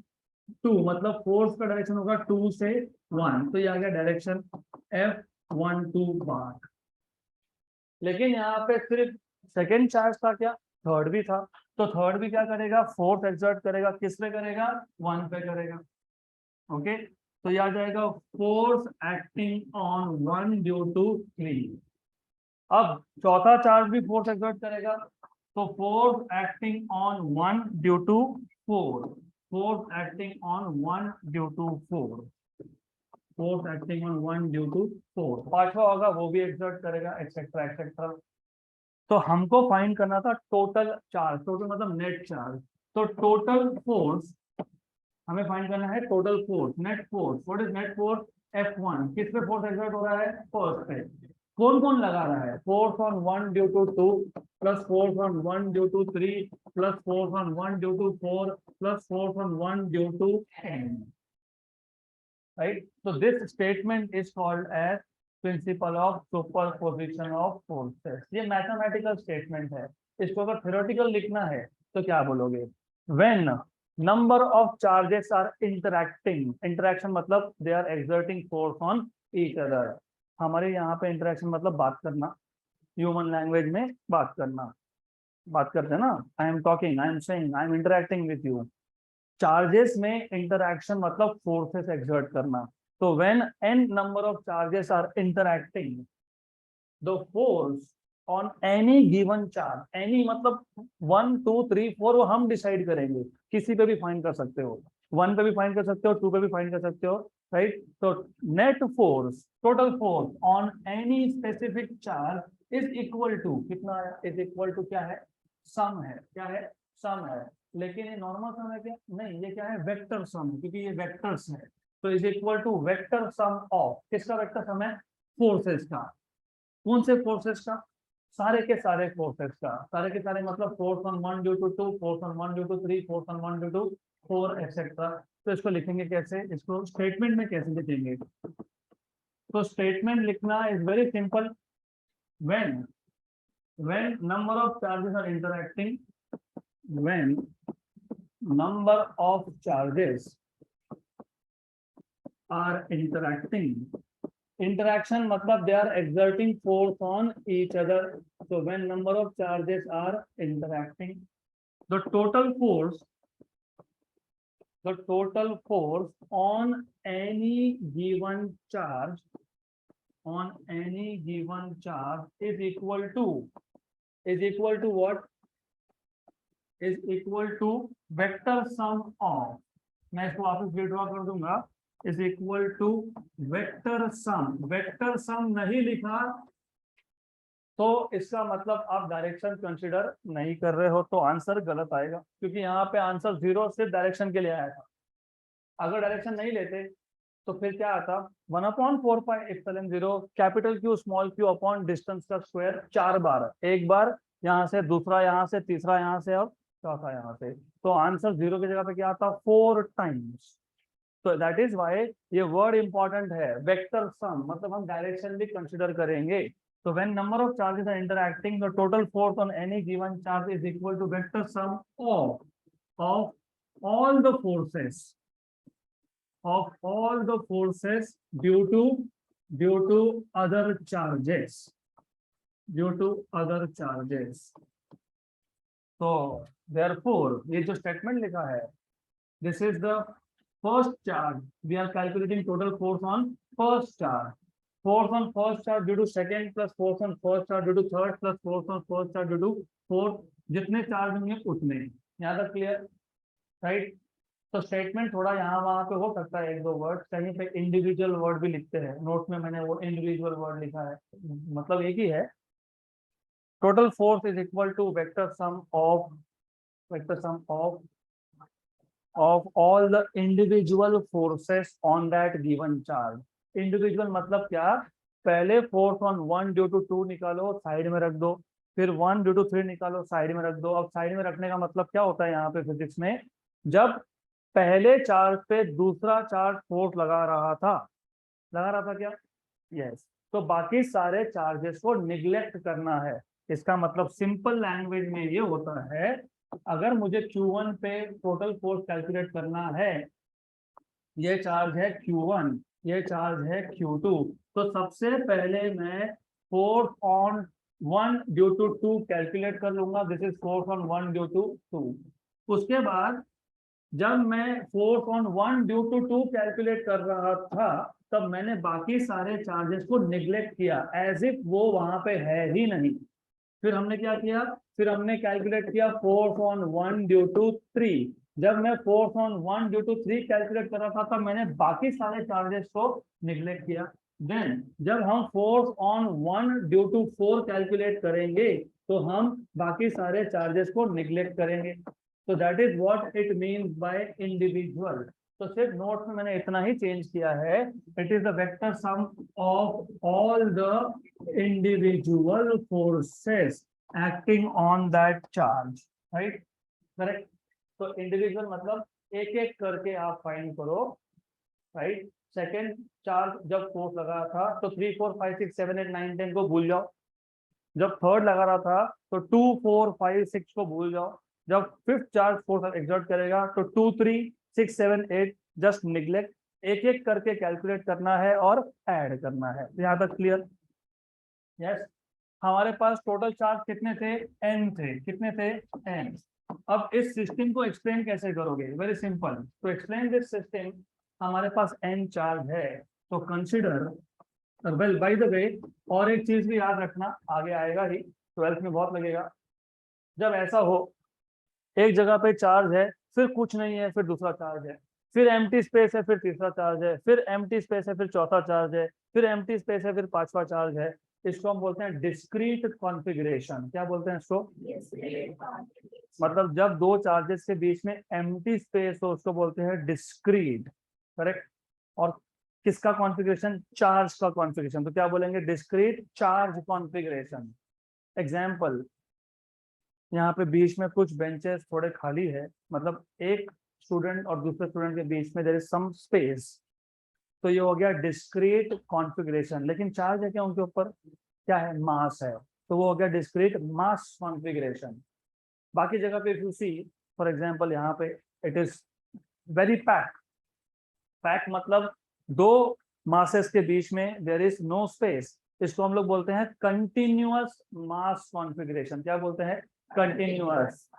Speaker 1: 2 मतलब फोर्स का डायरेक्शन होगा 2 से 1, तो ये आ गया डायरेक्शन F12 बार। लेकिन यहाँ पे सिर्फ सेकेंड चार्ज था क्या, थर्ड भी था, तो थर्ड भी क्या करेगा, फोर्स एक्सर्ट करेगा, किस पे करेगा, 1 पे करेगा। ओके, तो ये आ जाएगा force acting on 1 due to 3। अब चौथा चार्ज भी फोर्स एक्सर्ट करेगा, तो force acting on 1 due to 4, force acting on 1 due to 4, force acting on 1 due to 4। पांचवा होगा वो भी एक्सर्ट करेगा, एक्सेट्रा एक्सेट्रा। तो हमको फाइंड करना था टोटल चार्ज, टोटल मतलब नेट चार्ज। तो टोटल फोर्स हमें फाइंड करना है, total force, net force, what is net force, F1। किस पे फोर्स एक्सर्ट हो रहा है, फर्स्ट पे। कौन कौन लगा रहा है, force on 1 due to 2, plus force on 1 due to 3, plus force on 1 due to 4, plus force on 1 due to n. Right? So this statement is called as principle of superposition of forces. ये mathematical statement है. इसको अगर theoretical लिखना है तो क्या बोलोगे? When number of charges are interacting, interaction मतलब they are exerting force on each other. हमारे यहाँ पे interaction मतलब बात करना, human language में बात करना, बात करते हैं ना. I am talking, I am saying, I am interacting with you. Charges में इंटरैक्शन मतलब फोर्सेस एक्सर्ट करना. तो when n number of charges are interacting, the force on any given charge, any मतलब 1 2 3 4 वो हम डिसाइड करेंगे, किसी पे भी फाइंड कर सकते हो, 1 पे भी फाइंड कर सकते हो, 2 पे भी फाइंड कर सकते हो. राइट? तो net force, total force on any specific charge is equal to कितना है? इज इक्वल टू क्या है? सम है. क्या है? सम है. लेकिन ये नॉर्मल सम है क्या? नहीं, ये क्या है? वेक्टर सम, क्योंकि ये वेक्टर्स है. तो is equal to vector sum of किसका वेक्टर सम है? फोर्सेस का. कौन से फोर्सेस का? सारे के सारे फोर्सेस का. सारे के सारे मतलब force on 1 due to 2, force on 1 due to 3, force on 1 due to 4 etcetera. तो इसको लिखेंगे कैसे? इसको स्टेटमेंट में कैसे लिखेंगे? तो स्टेटमेंट लिखना is very simple. when number of charges are interacting, when number of charges are interacting, interaction matlab they are exerting force on each other. So when number of charges are interacting, the total force on any given charge is equal to what? Is equal to vector sum of, मैं इसको वापस withdraw कर दूंगा, is equal to vector sum. Vector sum नहीं लिखा तो इसका मतलब आप डायरेक्शन कंसीडर नहीं कर रहे हो, तो आंसर गलत आएगा, क्योंकि यहाँ पे आंसर 0 सिर्फ डायरेक्शन के लिए आया था. अगर डायरेक्शन नहीं लेते तो फिर क्या आता? 1/4 pi epsilon 0 capital Q small Q upon distance का स्क्वायर 4 बार, एक बार यहाँ से, दूसरा यहाँ से, तीसरा यहाँ से और चौथा यहाँ से. तो आंसर 0 की जगह पे क्या आता? 4 टाइम्स. तो दैट इज वाई ये वर्ड इंपॉर्टेंट है. वेक्टर सम मतलब हम डायरेक्शन भी कंसिडर करेंगे. तो when number of charges are interacting, the total force on any given charge is equal to vector sum of all the forces due to other charges. So therefore ये जो statement लिखा है, this is the first charge. We are calculating total force on first charge. Force on first charge due to second plus force on first charge due to third plus force on first charge due to fourth. जितने charge होंगे उतने. यहाँ तक clear? Right? तो statement थोड़ा यहाँ वहां पे हो सकता है, एक दो वर्ड कहीं पे इंडिविजुअल वर्ड भी लिखते हैं. नोट में मैंने वो इंडिविजुअल वर्ड लिखा है, मतलब एक ही है. Total force is equal to vector sum of all the individual forces on that given charge. Individual मतलब क्या? पहले फोर्स ऑन 1 ड्यू टू 2 निकालो, साइड में रख दो, फिर 1 ड्यू टू 3 निकालो, साइड में रख दो. अब साइड में रखने का मतलब क्या होता है यहाँ पे फिजिक्स में? जब पहले चार्ज पे दूसरा चार्ज फोर्स लगा रहा था क्या? यस. तो बाकी सारे चार्जेस को निग्लेक्ट करना है. इसका मतलब सिंपल लैंग्वेज में ये होता है, अगर मुझे Q1 पे टोटल फोर्स कैलकुलेट करना है, ये चार्ज है Q1, ये चार्ज है Q2, तो सबसे पहले मैं force on 1 due to 2 calculate कर लूंगा. This is force on 1 due to 2. उसके बाद जब मैं force on 1 due to 2 calculate कर रहा था, तब मैंने बाकी सारे चार्जेस को निग्लेक्ट किया, एज इफ वो वहां पे है ही नहीं. फिर हमने क्या किया? फिर हमने कैलकुलेट किया फोर्स ऑन 1 ड्यू टू 3. जब मैं force on 1 due to 3 calculate कर रहा था, तब मैंने बाकी सारे चार्जेस को निग्लेक्ट किया. देन जब हम force on 1 due to 4 calculate करेंगे, तो हम बाकी सारे चार्जेस को निग्लेक्ट करेंगे. तो that is what it means by individual. तो सिर्फ नोट्स में मैंने इतना ही चेंज किया है. It is the vector sum of all the individual forces acting on that charge, right, correct. तो इंडिविजुअल मतलब एक एक करके आप फाइंड करो, राइट। सेकेंड चार्ज जब फोर्स लगा था तो 3 4 5 6 7 8 9 10 को भूल जाओ। जब थर्ड लगा रहा था तो 2 4 5 6 को भूल जाओ। जब फिफ्थ चार्ज फोर्स एक्सर्ट करेगा तो 2 3 6 7 8 जस्ट निग्लेक्ट। एक एक करके कैलकुलेट करना है और ऐड करना है। यहाँ तक क्लियर? यस। हमारे पास टोटल चार्ज कितने थे? n थे। कितने थे? n। अब इस सिस्टम को एक्सप्लेन कैसे करोगे? Very simple. To explain this system हमारे पास n चार्ज है, तो consider, well by the way, और एक चीज भी याद रखना, आगे आएगा ही, 12th में बहुत लगेगा। जब ऐसा हो, एक जगह पे चार्ज है, फिर कुछ नहीं है, फिर दूसरा चार्ज है, फिर एम्प्टी स्पेस है, फिर तीसरा चार्ज है, फिर एम्प्टी स्पेस है, फिर चौथा चार्ज है, फिर एम्प्टी स्पेस है, फिर पांचवा चार्ज है, इसको हम बोलते हैं डिस्क्रीट कॉन्फ़िगरेशन। क्या बोलते हैं इसको? मतलब जब दो चार्जेस के बीच में एम्प्टी स्पेस हो उसको बोलते हैं डिस्क्रीट, करेक्ट। और किसका कॉन्फ़िगरेशन? चार्ज का कॉन्फ़िगरेशन। तो क्या बोलेंगे? Discrete charge configuration. एग्जाम्पल, यहाँ पे बीच में कुछ बेंचेस थोड़े खाली है, मतलब एक स्टूडेंट और दूसरे स्टूडेंट के बीच में देयर इज सम स्पेस, तो ये हो गया डिस्क्रीट कॉन्फ़िगरेशन। लेकिन चार्ज है क्या उनके ऊपर? क्या है? मास है, तो वो हो गया डिस्क्रीट मास कॉन्फ़िगरेशन। बाकी जगह पे if you see, for example यहाँ पे it is very pack. Pack मतलब दो मासेस के बीच में देयर इज नो स्पेस, इसको हम लोग बोलते हैं कंटिन्यूअस मास कॉन्फ़िगरेशन। क्या बोलते हैं? कंटिन्यूअस।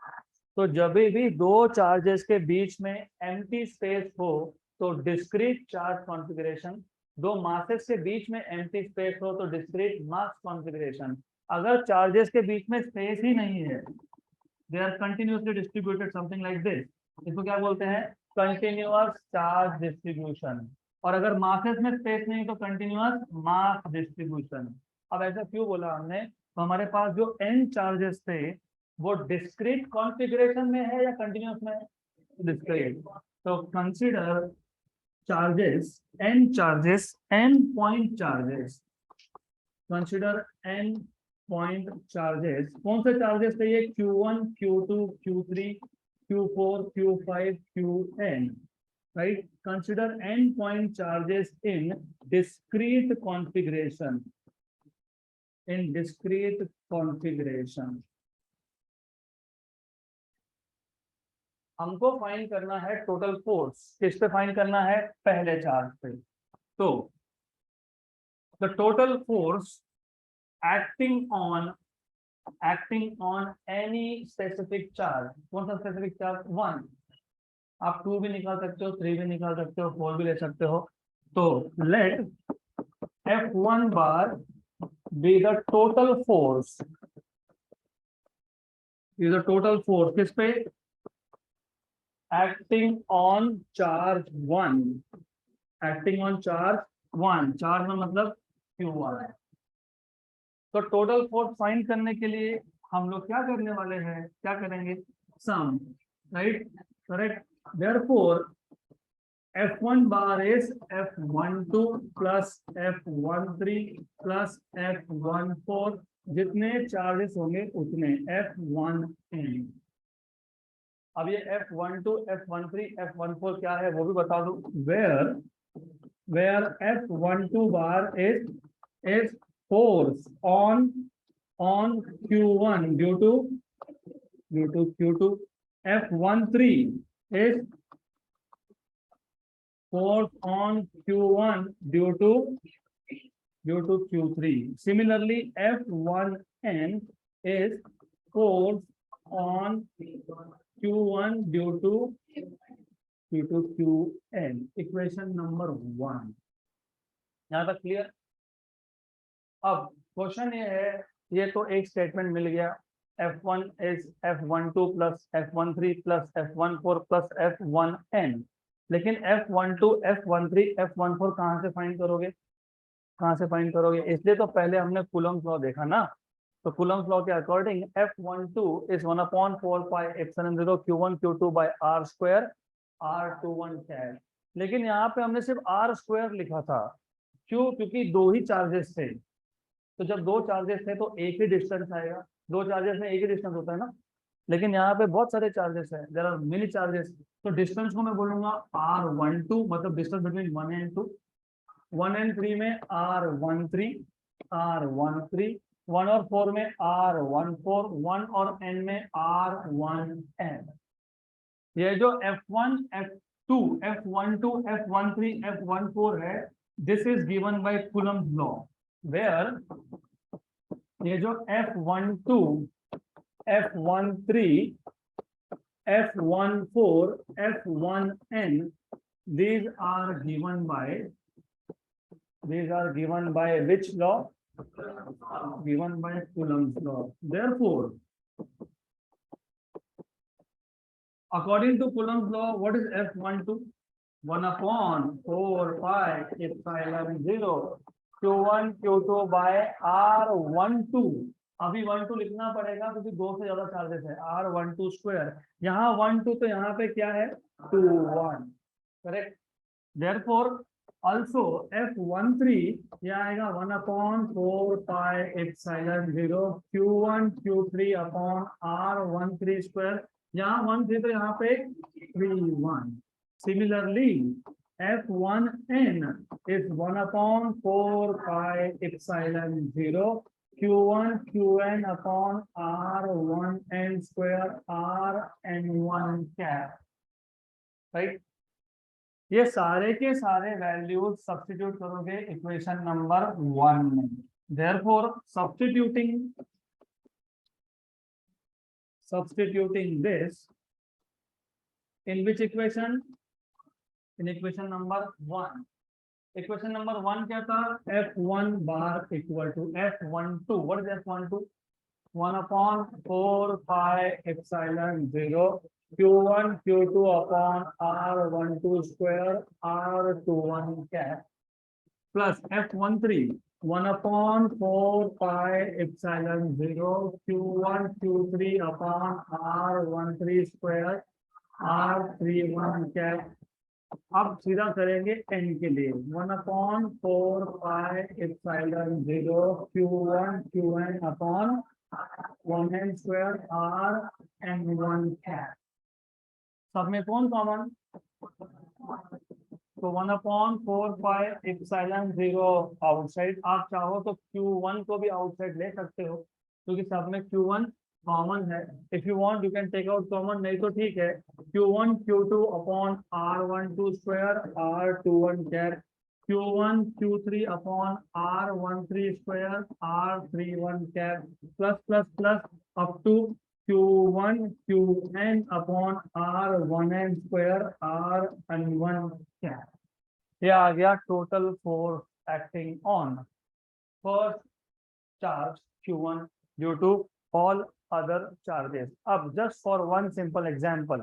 Speaker 1: तो जब भी दो चार्जेस के बीच में एम्प्टी स्पेस हो तो डिस्क्रीट चार्ज कॉन्फ़िगरेशन। दो मासेस के बीच में एम्प्टी स्पेस हो तो डिस्क्रीट मास कॉन्फ़िगरेशन। अगर चार्जेस के बीच में स्पेस ही नहीं है, they are continuously distributed something like this, इसको क्या बोलते हैं? Continuous charge distribution. और अगर मासेस में स्पेस नहीं तो कंटिन्यूअस मास डिस्ट्रीब्यूशन। अब ऐसा क्यों बोला हमने? तो हमारे पास जो n चार्जेस थे वो डिस्क्रीट कॉन्फ़िगरेशन में है या कंटिन्यूअस में? डिस्क्रीट। तो consider charges, n charges, n point charges. Consider n point charges. कौन से चार्जेस थे ये? Q1 Q2 Q3 Q4 Q5 Qn, right? Consider n point charges in discrete configuration. In discrete configuration हमको find करना है total force. किस पे find करना है? पहले चार्ज पे। तो the total force acting on any specific charge. कौन सा स्पेसिफिक चार्ज? 1। आप 2 भी निकाल सकते हो, 3 भी निकाल सकते हो, 4 भी ले सकते हो। तो let F1 bar be the total force, is the total force किस पे? Acting on charge 1। Acting on charge 1, charge में मतलब Q1। तो टोटल फोर्स फाइंड करने के लिए हम लोग क्या करने वाले हैं? क्या करेंगे? Sum, right, correct. Therefore F1 bar is F12 plus F13 plus F14, जितने चार्जेस होंगे उतने F1n। अब ये F12 F13 F14 क्या है वो भी बता दो। Where F12 bar is force on Q1 due to Q2. F13 is force on Q1 due to Q3. Similarly, F1n is force on Q1 due to Qn. Equation number 1। यहाँ तक clear? अब question ये है, ये तो एक statement मिल गया, F1 is F12 plus F13 plus F14 plus F1n। लेकिन F12 F13 F14 कहाँ से फाइंड करोगे? कहाँ से फाइंड करोगे? इसलिए तो पहले हमने कूलम्स लॉ देखा ना। तो कूलम्स लॉ के according F12 is 1/4 pi epsilon 0 Q1 Q2 by R square R21 cash. लेकिन यहाँ पे हमने सिर्फ R स्क्वायर लिखा था। क्यों? क्योंकि दो ही चार्जेस थे। तो जब दो चार्जेस थे तो एक ही डिस्टेंस आएगा, दो चार्जेस में एक ही डिस्टेंस होता है ना, लेकिन यहाँ पे बहुत सारे चार्जेस है, देयर आर मेनी चार्जेस। तो डिस्टेंस को मैं बोलूंगा R12, मतलब डिस्टेंस बिटवीन 1 एंड 2। 1 एंड 3 में R13, R13। 1 और 4 में R14, 1 और n में R1n। ये जो F1, F2, F12, F13, F14 है, this is given by Coulomb law, where ये जो F12, F13, F14, F1n, these are given by which law? Given by Coulomb's law. Therefore, according to Coulomb's law, what is F12? 1 upon 4 pi epsilon 0 Q1 Q2 by R12। अभी 12 लिखना पड़ेगा क्योंकि दो से ज्यादा charges है, R12 स्क्वायर। यहाँ 12 तो यहाँ पे क्या है 21, करेक्ट। Therefore also F13 ये आएगा 1 upon 4 pi epsilon 0 Q1 Q3 upon R13 square. यहाँ 13 तो यहाँ पे 31। Similarly, F1n is 1 upon 4 pi epsilon 0 Q1 Qn upon R1n square Rn1 cap, right? ये सारे के सारे वैल्यूज सब्स्टिट्यूट करोगे इक्वेशन नंबर 1 में। Therefore, substituting this in which equation? In equation number 1. Equation number 1 क्या था? F1 bar equal to F12. What is F12? 1 upon 4 pi epsilon 0 Q1 Q2 upon R12 square R21 cap plus F13 1 upon 4 pi epsilon 0 Q1 Q3 upon R13 square R31 cap। अब सीधा करेंगे n के लिए 1 upon 4 pi epsilon 0 Q1 Qn upon 1n square Rn1 cap। सब में कौन common? तो 1 upon 4 pi epsilon 0 outside. आप चाहो तो Q1 को भी आउटसाइड ले सकते हो क्योंकि सब में Q1 कॉमन है। If you want you can take out common, नहीं तो ठीक है Q1 Q2 upon R12 square R21 cap, Q1 Q3 upon R13 square R31 cap plus plus plus up to Q1 Qn upon R1n square Rn1 cap. ये आ गया total force acting on first charge Q1 due to all other charges। अब just for one simple example,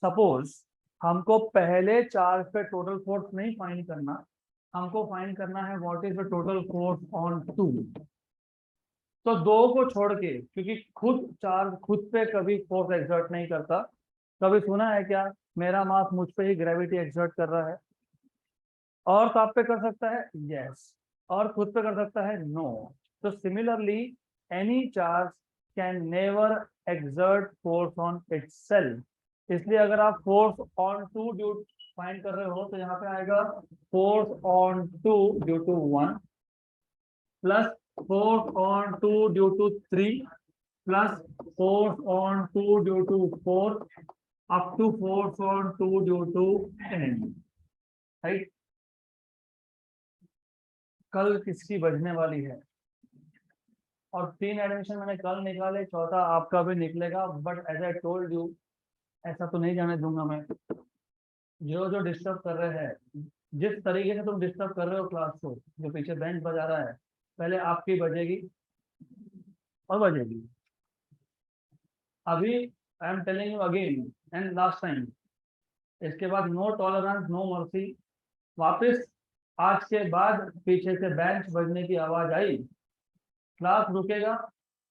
Speaker 1: suppose हमको पहले charge पे total force नहीं find करना, हमको फाइंड करना है what is the total force on 2। तो दो को छोड़ के, क्योंकि खुद चार्ज खुद पे कभी फोर्स एक्सर्ट नहीं करता। कभी सुना है क्या मेरा मास मुझ पे ही ग्रेविटी एक्सर्ट कर रहा है? और आप पे कर सकता है यस, और खुद पे कर सकता है नो। तो similarly any charge can never exert force on itself. इसलिए अगर आप फोर्स ऑन 2 ड्यू फाइंड कर रहे हो तो यहाँ पे आएगा force on 2 due to 1 plus force on 2 due to 3 plus force on 2 due to 4 up to force on 2 due to 10, right. कल किसकी बजने वाली है? और 3 एडमिशन मैंने कल निकाले, चौथा आपका भी निकलेगा, but as I told you ऐसा तो नहीं जाने दूंगा मैं। जो डिस्टर्ब कर रहे हैं, जिस तरीके से तुम डिस्टर्ब कर रहे हो क्लास को, जो पीछे बेंच बजा रहा है, पहले आपकी बजेगी और बजेगी। अभी I am telling you again and last time, इसके बाद नो टॉलरेंस नो मर्सी। वापस आज के बाद पीछे से बेंच बजने की आवाज आई, क्लास रुकेगा,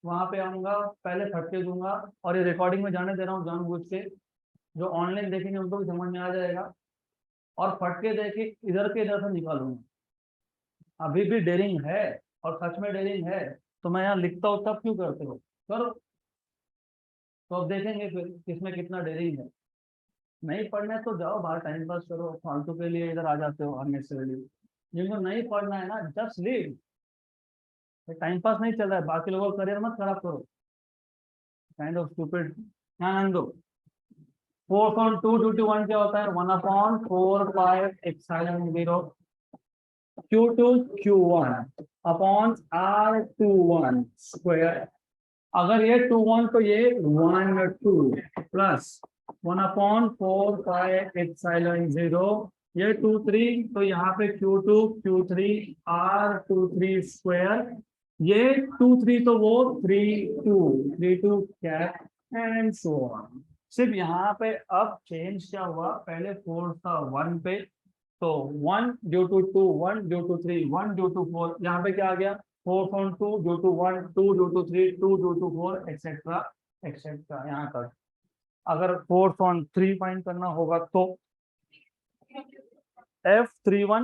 Speaker 1: वहां पे आऊंगा, पहले फटके दूंगा, और ये रिकॉर्डिंग में जाने दे रहा हूँ जानबूझ के। जो ऑनलाइन देखेंगे उनको भी समझ में आ जाएगा, और फटके देखे इधर के इधर से निकालूंगा। अभी भी डेयरिंग है और सच में डेयरिंग है, तो मैं यहाँ लिखता हूँ तब क्यों करते हो? करो। तो अब देखेंगे फिर किसमें कितना डेयरिंग है। नहीं पढ़ना है तो जाओ बाहर टाइम पास करो, फालतू के लिए इधर आ जाते हो अननेसेसरली। जिनको नहीं पढ़ना है ना, जस्ट लीव। टाइम पास नहीं चल रहा है, बाकी लोगों का करियर मत खराब करो। Kind of stupid. ध्यान दो। 4/2 क्या होता है? 1/4 पाई Q2 Q1 upon R21 square. अगर ये 2 1 तो ये 1 2 प्लस 1/4 पाई ये 2 3 तो यहाँ पे Q2 Q3 R23 स्क्वायर। ये 2 3 तो वो 3 2 कैप एंड सो ऑन। सिर्फ यहाँ पे अब चेंज क्या हुआ, पहले 4 था 1 पे, तो 1 due to 2 1 due to 3 1 due to 4, यहाँ पे क्या आ गया 4/2 due to 1 2 due to 3 2 due to 4 etcetera etcetera यहाँ तक। अगर 4/3 फाइंड करना होगा तो F31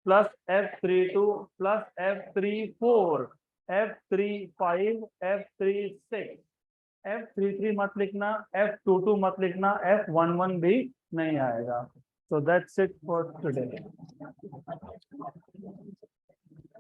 Speaker 1: plus F32 plus F34 F35 F36 F33 मत लिखना, F22 मत लिखना, F11 भी नहीं आएगा। So that's it for today.